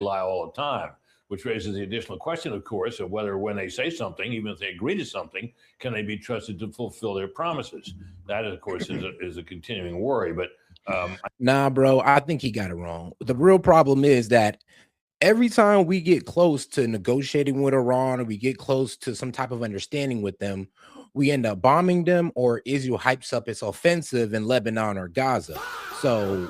lie all the time, which raises the additional question, of course, of whether when they say something, even if they agree to something, can they be trusted to fulfill their promises? That, of course, is a continuing worry. But nah, bro, I think he got it wrong. The real problem is that every time we get close to negotiating with Iran or we get close to some type of understanding with them, we end up bombing them, or Israel hypes up its offensive in Lebanon or Gaza. So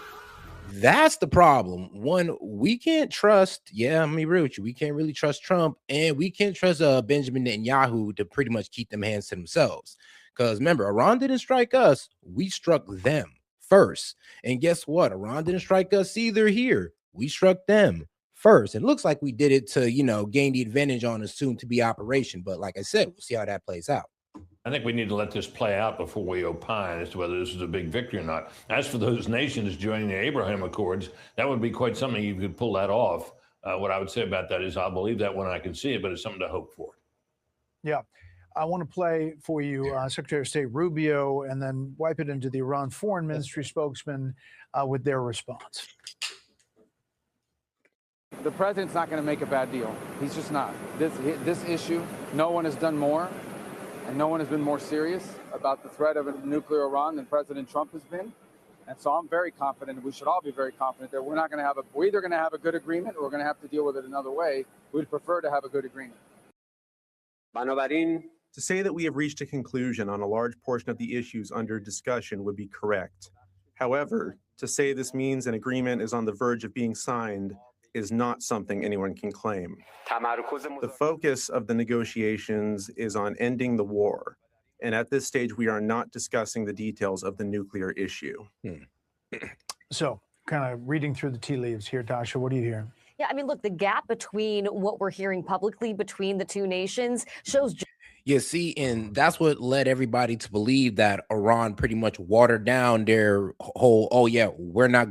that's the problem. One, we can't trust, yeah, I'm gonna be real with you, we can't really trust Trump, and we can't trust Benjamin Netanyahu to pretty much keep them hands to themselves. Because remember, Iran didn't strike us, we struck them first. And guess what? Iran didn't strike us either here. We struck them first. It looks like we did it to, gain the advantage on a soon-to-be operation. But like I said, we'll see how that plays out. I think we need to let this play out before we opine as to whether this is a big victory or not. As for those nations joining the Abraham Accords, that would be quite something you could pull that off. What I would say about that is I'll believe that when I can see it, but it's something to hope for. Yeah. I want to play for you Secretary of State Rubio and then wipe it into the Iran Foreign Ministry spokesman with their response. The president's not going to make a bad deal. He's just not. This issue, no one has done more, and no one has been more serious about the threat of a nuclear Iran than President Trump has been. And so I'm very confident, and we should all be very confident that we're either going to have a good agreement or we're going to have to deal with it another way. We'd prefer to have a good agreement. To say that we have reached a conclusion on a large portion of the issues under discussion would be correct. However, to say this means an agreement is on the verge of being signed is not something anyone can claim. The focus of the negotiations is on ending the war, and at this stage, we are not discussing the details of the nuclear issue. So, kind of reading through the tea leaves here, Tasha, what do you hear? Yeah, I mean, look, the gap between what we're hearing publicly between the two nations shows. Yeah, see, and that's what led everybody to believe that Iran pretty much watered down their whole, oh yeah, we're not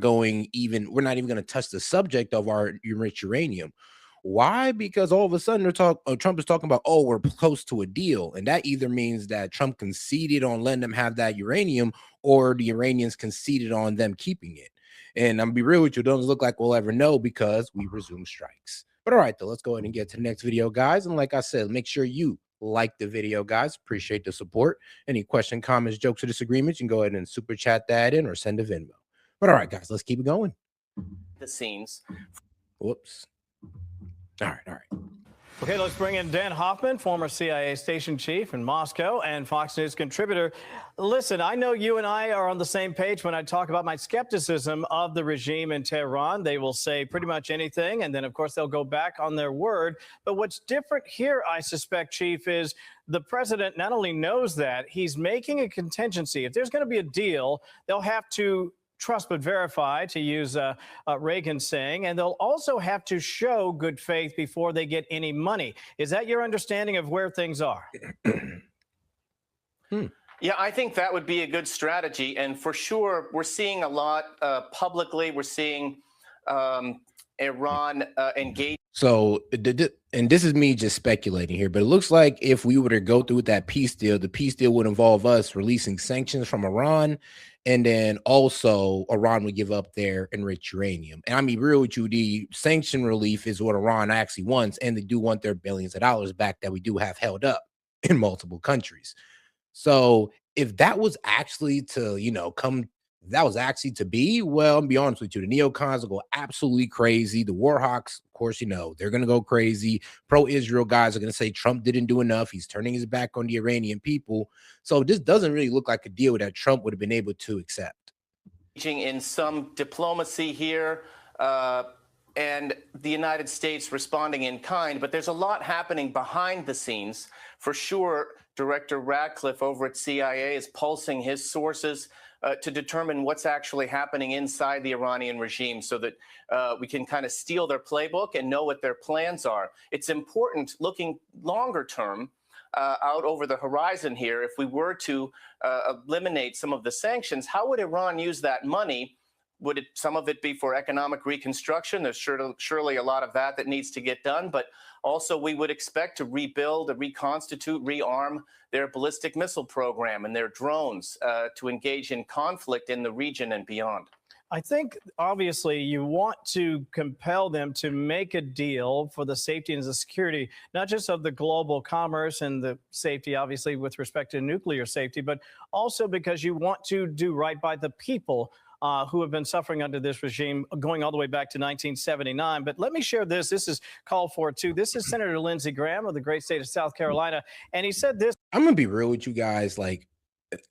even going to touch the subject of our enriched uranium. Why? Because all of a sudden Trump is talking about, oh, we're close to a deal. And that either means that Trump conceded on letting them have that uranium, or the Iranians conceded on them keeping it. And I'm gonna be real with you, it doesn't look like we'll ever know because we resume strikes. But all right, though, let's go ahead and get to the next video, guys. And like I said, make sure you like the video, guys. Appreciate the support. Any question, comments, jokes, or disagreements, you can go ahead and super chat that in or send a Venmo. But all right, guys, let's keep it going. The scenes. Whoops. All right. Okay, let's bring in Dan Hoffman, former CIA station chief in Moscow and Fox News contributor. Listen, I know you and I are on the same page when I talk about my skepticism of the regime in Tehran. They will say pretty much anything, and then, of course, they'll go back on their word. But what's different here, I suspect, Chief, is the president not only knows that, he's making a contingency. If there's going to be a deal, they'll have to trust but verify, to use Reagan's saying, and they'll also have to show good faith before they get any money. Is that your understanding of where things are? Yeah, I think that would be a good strategy. And for sure, we're seeing a lot publicly. We're seeing Iran engage. So, and this is me just speculating here, but it looks like if we were to go through with that peace deal, the peace deal would involve us releasing sanctions from Iran, and then also Iran would give up their enriched uranium. And I mean, real with you, the sanction relief is what Iran actually wants, and they do want their billions of dollars back that we do have held up in multiple countries. So if that was actually to, be, well, I'll be honest with you, the neocons will go absolutely crazy. The war hawks, of course, they're going to go crazy. Pro-Israel guys are going to say Trump didn't do enough. He's turning his back on the Iranian people. So this doesn't really look like a deal that Trump would have been able to accept. In some diplomacy here, and the United States responding in kind, but there's a lot happening behind the scenes. For sure, Director Radcliffe over at CIA is pulsing his sources to determine what's actually happening inside the Iranian regime so that we can kind of steal their playbook and know what their plans are. It's important looking longer term out over the horizon here. If we were to eliminate some of the sanctions, how would Iran use that money? Would some of it be for economic reconstruction? There's surely a lot of that needs to get done, but also we would expect to rebuild, reconstitute, rearm their ballistic missile program and their drones to engage in conflict in the region and beyond. I think obviously you want to compel them to make a deal for the safety and the security, not just of the global commerce and the safety, obviously, with respect to nuclear safety, but also because you want to do right by the people who have been suffering under this regime going all the way back to 1979. But let me share this. This is called for too. This is Senator Lindsey Graham of the great state of South Carolina. And he said this. I'm going to be real with you guys. Like,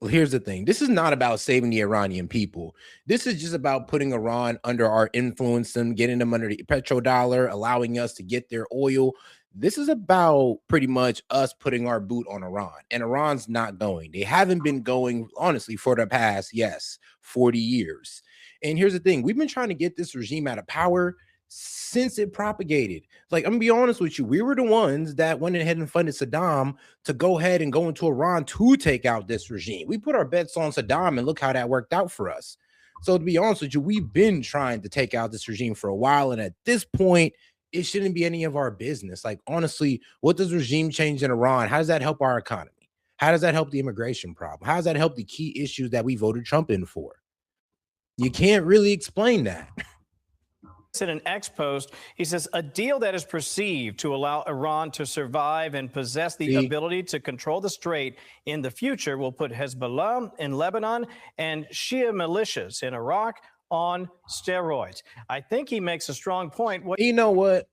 here's the thing. This is not about saving the Iranian people. This is just about putting Iran under our influence, them getting them under the petrodollar, allowing us to get their oil. This is about pretty much us putting our boot on Iran, and Iran's not going. They haven't been going, honestly, for the past, 40 years. And here's the thing. We've been trying to get this regime out of power since it propagated. Like, I'm gonna be honest with you, we were the ones that went ahead and funded Saddam to go ahead and go into Iran to take out this regime. We put our bets on Saddam, and look how that worked out for us. So to be honest with you, we've been trying to take out this regime for a while, and at this point, it shouldn't be any of our business. Like, honestly, what does regime change in Iran? How does that help our economy? How does that help the immigration problem? How does that help the key issues that we voted Trump in for? You can't really explain that. In an X post, he says a deal that is perceived to allow Iran to survive and possess the ability to control the strait in the future will put Hezbollah in Lebanon and Shia militias in Iraq on steroids. I think he makes a strong point. You know what?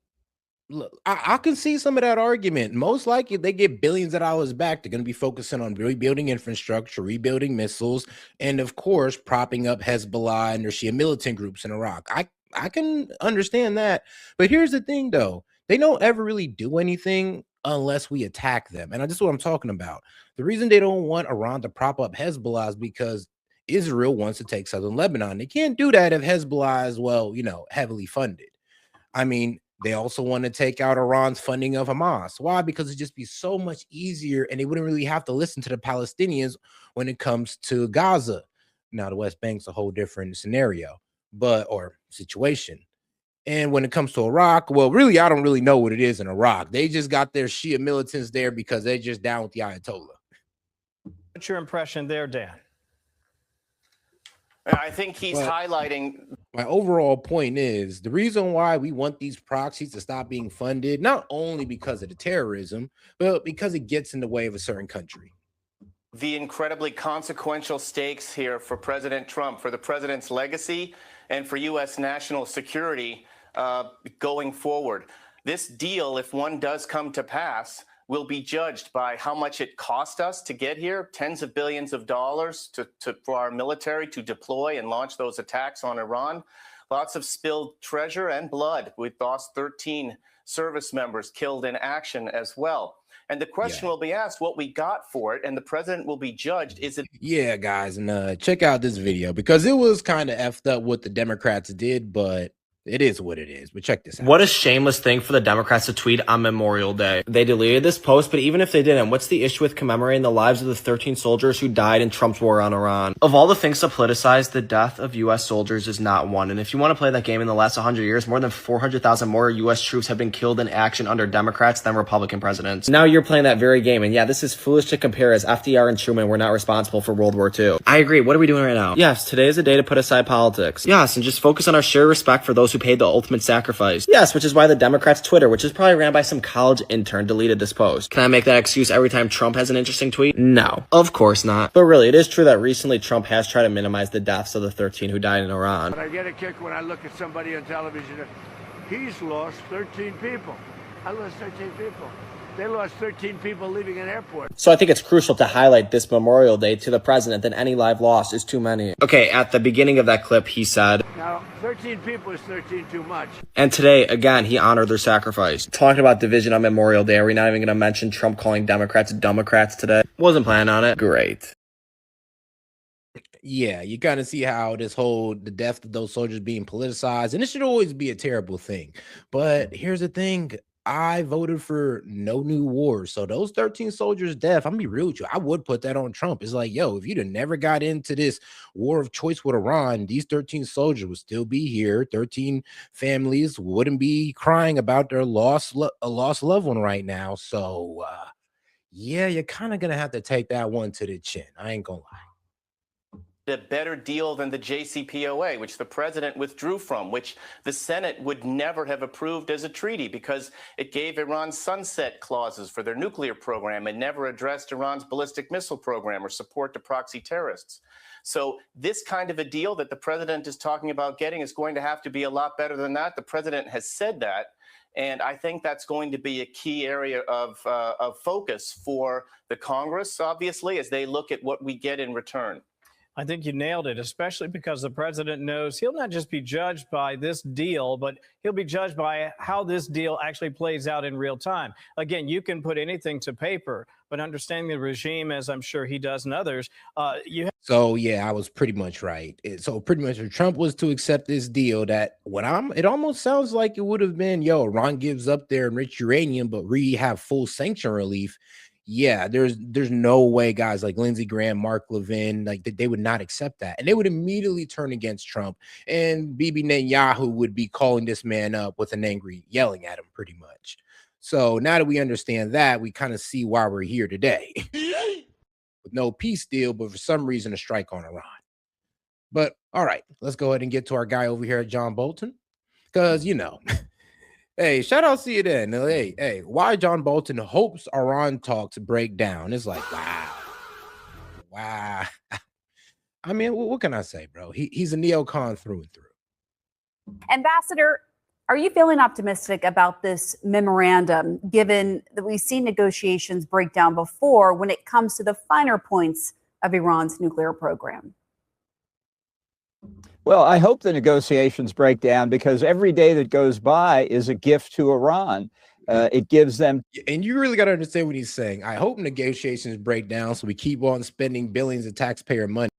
Look, I can see some of that argument. Most likely they get billions of dollars back. They're going to be focusing on rebuilding infrastructure, rebuilding missiles, and of course, propping up Hezbollah and their Shia militant groups in Iraq. I can understand that. But here's the thing, though. They don't ever really do anything unless we attack them. And this is what I'm talking about. The reason they don't want Iran to prop up Hezbollah is because Israel wants to take southern Lebanon. They can't do that if Hezbollah is, well, heavily funded. I mean, they also want to take out Iran's funding of Hamas. Why? Because it'd just be so much easier, and they wouldn't really have to listen to the Palestinians when it comes to Gaza. Now, the West Bank's a whole different scenario, or situation. And when it comes to Iraq, well, really, I don't really know what it is in Iraq. They just got their Shia militants there because they're just down with the Ayatollah. What's your impression there, Dan? I think he's highlighting. My overall point is the reason why we want these proxies to stop being funded, not only because of the terrorism, but because it gets in the way of a certain country. The incredibly consequential stakes here for President Trump, for the president's legacy, and for U.S. national security going forward. This deal, if one does come to pass, will be judged by how much it cost us to get here, tens of billions of dollars for our military to deploy and launch those attacks on Iran. Lots of spilled treasure and blood. We've lost 13 service members killed in action as well. And the question will be asked what we got for it, and the president will be judged. Is it? Yeah, guys, and check out this video because it was kind of effed up what the Democrats did, but it is what it is. But check this out. What a shameless thing for the Democrats to tweet on Memorial Day. They deleted this post, but even if they didn't, what's the issue with commemorating the lives of the 13 soldiers who died in Trump's war on Iran? Of all the things to politicize, the death of U.S. soldiers is not one. And if you want to play that game, in the last 100 years, more than 400,000 more U.S. troops have been killed in action under Democrats than Republican presidents. Now you're playing that very game. And yeah, this is foolish to compare, as FDR and Truman were not responsible for World War II. I agree. What are we doing right now? Yes, today is a day to put aside politics. Yes, and just focus on our shared respect for those who paid the ultimate sacrifice. Yes, which is why the Democrats' Twitter, which is probably ran by some college intern, deleted this post. Can I make that excuse every time Trump has an interesting tweet? No, of course not. But really, it is true that recently Trump has tried to minimize the deaths of the 13 who died in Iran. But I get a kick when I look at somebody on television. He's lost 13 people. I lost 13 people. They lost 13 people leaving an airport. So I think it's crucial to highlight this Memorial Day to the president that any live loss is too many. Okay, at the beginning of that clip, he said, now, 13 people is 13 too much. And today, again, he honored their sacrifice. Talking about division on Memorial Day, are we not even going to mention Trump calling Democrats Democrats today? Wasn't planning on it. Great. Yeah, you kind of see how the death of those soldiers being politicized, and it should always be a terrible thing. But here's the thing. I voted for no new wars. So those 13 soldiers' death, I'm gonna be real with you, I would put that on Trump. It's like, yo, if you'd have never got into this war of choice with Iran, these 13 soldiers would still be here. 13 families wouldn't be crying about their lost loved one right now. So yeah, you're kind of gonna have to take that one to the chin. I ain't gonna lie. a better deal than the JCPOA, which the president withdrew from, which the Senate would never have approved as a treaty because it gave Iran sunset clauses for their nuclear program and never addressed Iran's ballistic missile program or support to proxy terrorists. So this kind of a deal that the president is talking about getting is going to have to be a lot better than that. The president has said that. And I think that's going to be a key area of focus for the Congress, obviously, as they look at what we get in return. I think you nailed it, especially because the president knows he'll not just be judged by this deal, but he'll be judged by how this deal actually plays out in real time. Again, you can put anything to paper, but understanding the regime, as I'm sure he does and others, So yeah, I was pretty much right. So pretty much if Trump was to accept this deal, that it almost sounds like it would have been, Iran gives up their enriched uranium, but we have full sanction relief. Yeah, there's no way guys like Lindsey Graham, Mark Levin, like they would not accept that. And they would immediately turn against Trump. And Bibi Netanyahu would be calling this man up with an angry yelling at him pretty much. So now that we understand that, we kind of see why we're here today. With no peace deal, but for some reason a strike on Iran. But all right, let's go ahead and get to our guy over here at John Bolton. Because hey, shout out to you then. Hey, why John Bolton hopes Iran talks break down. It's like, wow. I mean, what can I say, bro? He's a neocon through and through. Ambassador, are you feeling optimistic about this memorandum, given that we've seen negotiations break down before when it comes to the finer points of Iran's nuclear program? Well, I hope the negotiations break down because every day that goes by is a gift to Iran. It gives them. And you really got to understand what he's saying. I hope negotiations break down so we keep on spending billions of taxpayer money.